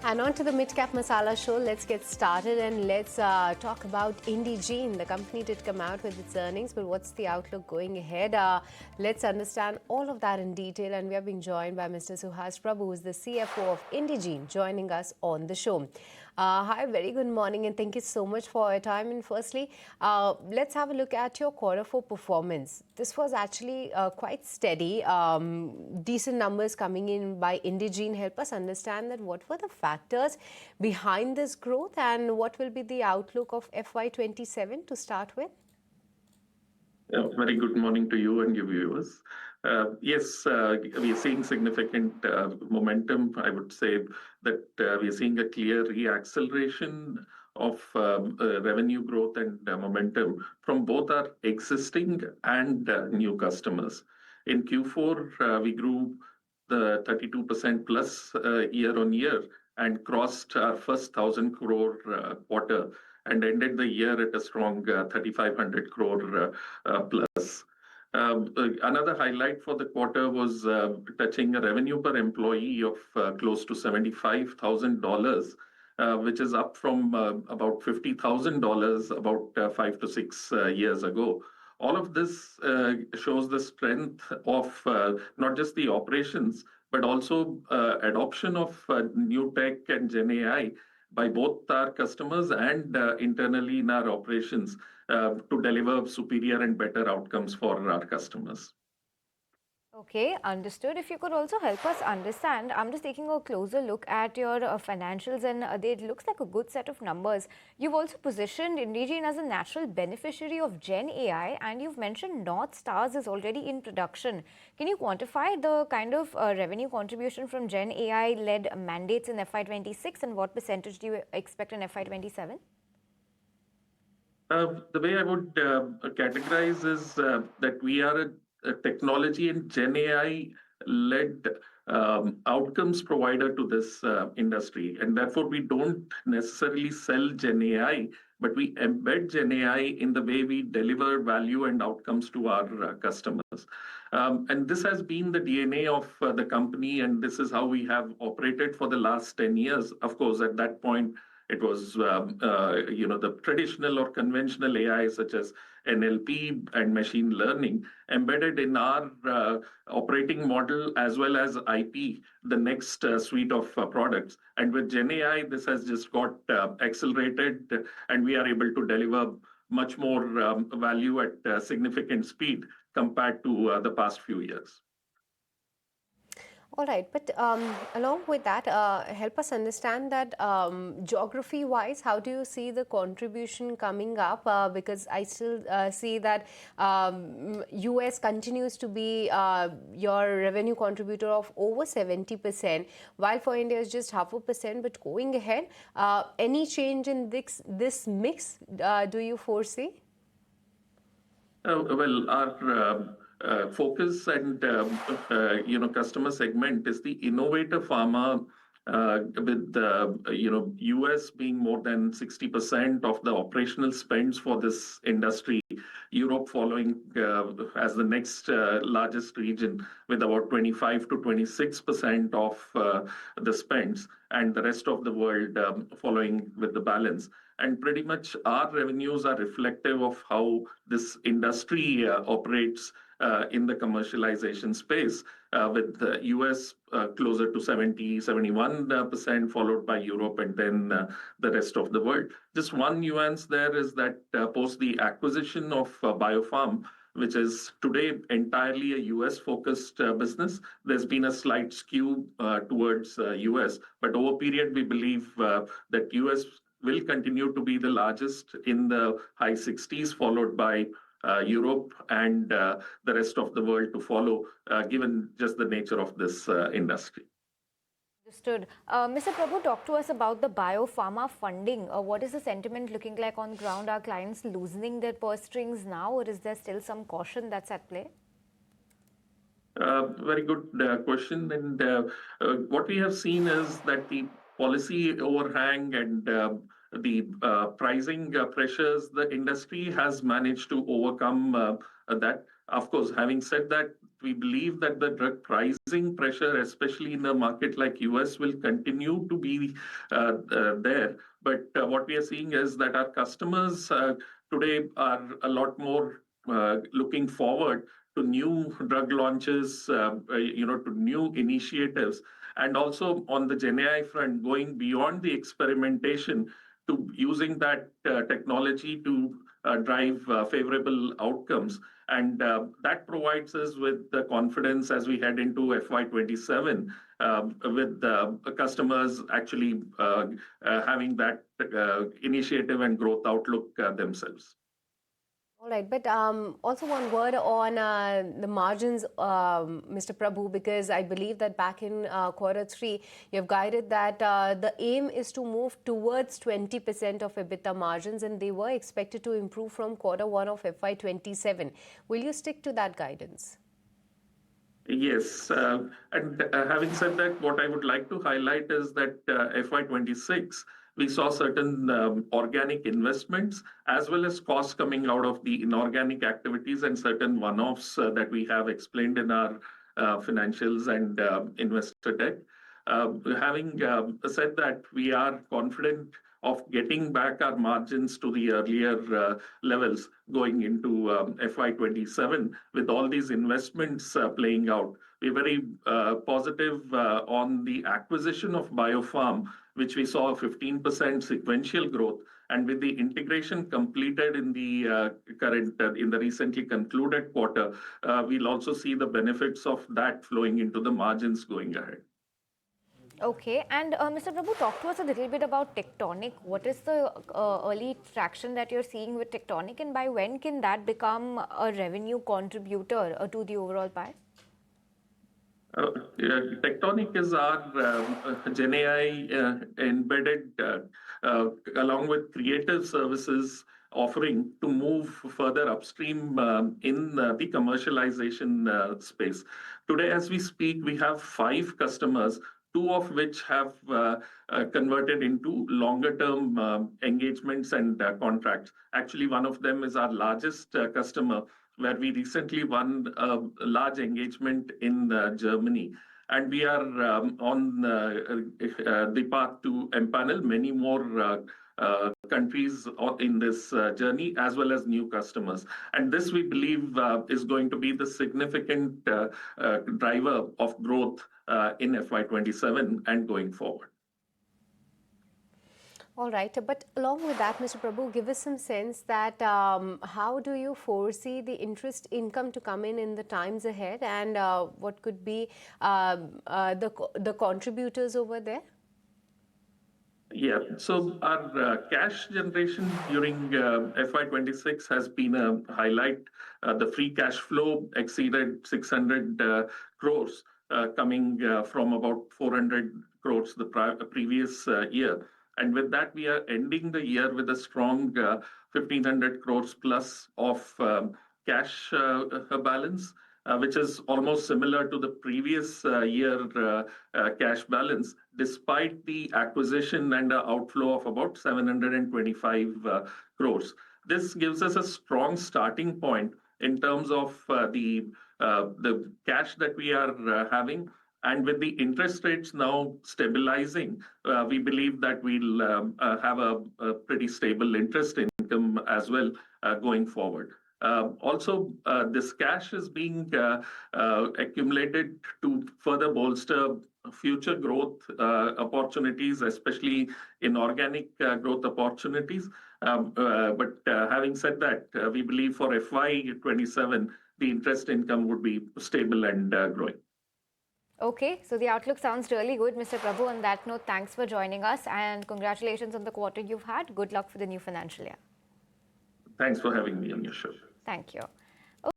And on to the Mid-Cap Masala show. Let's get started and let's talk about Indegene. The company did come out with its earnings, but what's the outlook going ahead? Let's understand all of that in detail. And we are being joined by Mr. Suhas Prabhu, who is the CFO of Indegene, joining us on the show. Hi, very good morning, and thank you so much for your time. And firstly, let's have a look at your Q4 performance. This was actually quite steady. Decent numbers coming in by Indegene. Help us understand that what were the factors behind this growth and what will be the outlook of FY27 to start with? Very good morning to you and your viewers. Yes, we are seeing significant momentum. I would say that we are seeing a clear reacceleration of revenue growth and momentum from both our existing and new customers. In Q4, we grew the 32% plus year on year and crossed our first 1,000 crore quarter and ended the year at a strong 3,500 crore plus. Another highlight for the quarter was touching a revenue per employee of close to $75,000, which is up from about $50,000 about 5 to 6 years ago. All of this shows the strength of not just the operations, but also adoption of new tech and GenAI by both our customers and internally in our operations to deliver superior and better outcomes for our customers. Okay, understood. If you could also help us understand, I'm just taking a closer look at your financials and it looks like a good set of numbers. You've also positioned Indegene as a natural beneficiary of GenAI and you've mentioned North Stars is already in production. Can you quantify the kind of revenue contribution from GenAI-led mandates in FY26 and what percentage do you expect in FY27? The way I would categorize is that we are a technology and GenAI-led outcomes provider to this industry. And therefore, we don't necessarily sell GenAI, but we embed GenAI in the way we deliver value and outcomes to our customers. And this has been the DNA of the company, and this is how we have operated for the last 10 years. Of course, at that point, it was, the traditional or conventional AI such as NLP and machine learning embedded in our operating model as well as IP, the next suite of products. And with GenAI, this has just got accelerated and we are able to deliver much more value at significant speed compared to the past few years. All right, but along with that, help us understand that geography-wise, how do you see the contribution coming up? Because I still see that US continues to be your revenue contributor of over 70%, while for India is just 0.5%. But going ahead, any change in this mix do you foresee? Well, our focus and customer segment is the innovator pharma, with US being more than 60% of the operational spends for this industry. Europe following as the next largest region with about 25 to 26% of the spends, and the rest of the world following with the balance. And pretty much our revenues are reflective of how this industry operates in the commercialization space, with the US closer to 71%, followed by Europe and then the rest of the world. Just one nuance there is that post the acquisition of Biopharm, which is today entirely a US-focused business, there's been a slight skew towards US. But over period, we believe that US will continue to be the largest in the high 60s, followed by Europe and the rest of the world to follow, given just the nature of this industry. Understood. Mr. Prabhu, talk to us about the biopharma funding. What is the sentiment looking like on ground? Are clients loosening their purse strings now, or is there still some caution that's at play? Very good question. And what we have seen is that the policy overhang and the pricing pressures, the industry has managed to overcome that. Of course, having said that, we believe that the drug pricing pressure, especially in a market like US, will continue to be there. But what we are seeing is that our customers today are a lot more looking forward to new drug launches, to new initiatives, and also on the GenAI front, going beyond the experimentation to using that technology to drive favorable outcomes. And that provides us with the confidence as we head into FY27, with customers actually having that initiative and growth outlook themselves. All right, but also one word on the margins, Mr. Prabhu, because I believe that back in Q3, you've guided that the aim is to move towards 20% of EBITDA margins, and they were expected to improve from Q1 of FY27. Will you stick to that guidance? Yes, and having said that, what I would like to highlight is that FY26, we saw certain organic investments as well as costs coming out of the inorganic activities and certain one-offs that we have explained in our financials and investor deck. Having said that, we are confident of getting back our margins to the earlier levels going into FY27 with all these investments playing out. We're very positive on the acquisition of BioPharm, which we saw a 15% sequential growth. And with the integration completed in the recently concluded quarter, we'll also see the benefits of that flowing into the margins going ahead. Okay, and Mr. Prabhu, talk to us a little bit about Tectonic. What is the early traction that you're seeing with Tectonic, and by when can that become a revenue contributor to the overall pie? Tectonic is our GenAI embedded, along with creative services offering to move further upstream in the commercialization space. Today, as we speak, we have 5 customers, 2 of which have converted into longer-term engagements and contracts. Actually, one of them is our largest customer, where we recently won a large engagement in Germany. And we are on the path to empanel many more countries in this journey, as well as new customers. And this, we believe, is going to be the significant driver of growth in FY27 and going forward. All right, but along with that, Mr. Prabhu, give us some sense that how do you foresee the interest income to come in the times ahead, and what could be the contributors over there? Yeah, so our cash generation during FY26 has been a highlight. The free cash flow exceeded 600 crores, coming from about 400 crores the previous year. And with that, we are ending the year with a strong 1,500 crores plus of cash balance, which is almost similar to the previous year cash balance, despite the acquisition and outflow of about 725 crores. This gives us a strong starting point in terms of the cash that we are having. And with the interest rates now stabilizing, we believe that we'll have a pretty stable interest income as well going forward. Also, this cash is being accumulated to further bolster future growth opportunities, especially in organic growth opportunities. But having said that, we believe for FY27, the interest income would be stable and growing. Okay, so the outlook sounds really good, Mr. Prabhu. On that note, thanks for joining us, and congratulations on the quarter you've had. Good luck for the new financial year. Thanks for having me on your show. Thank you.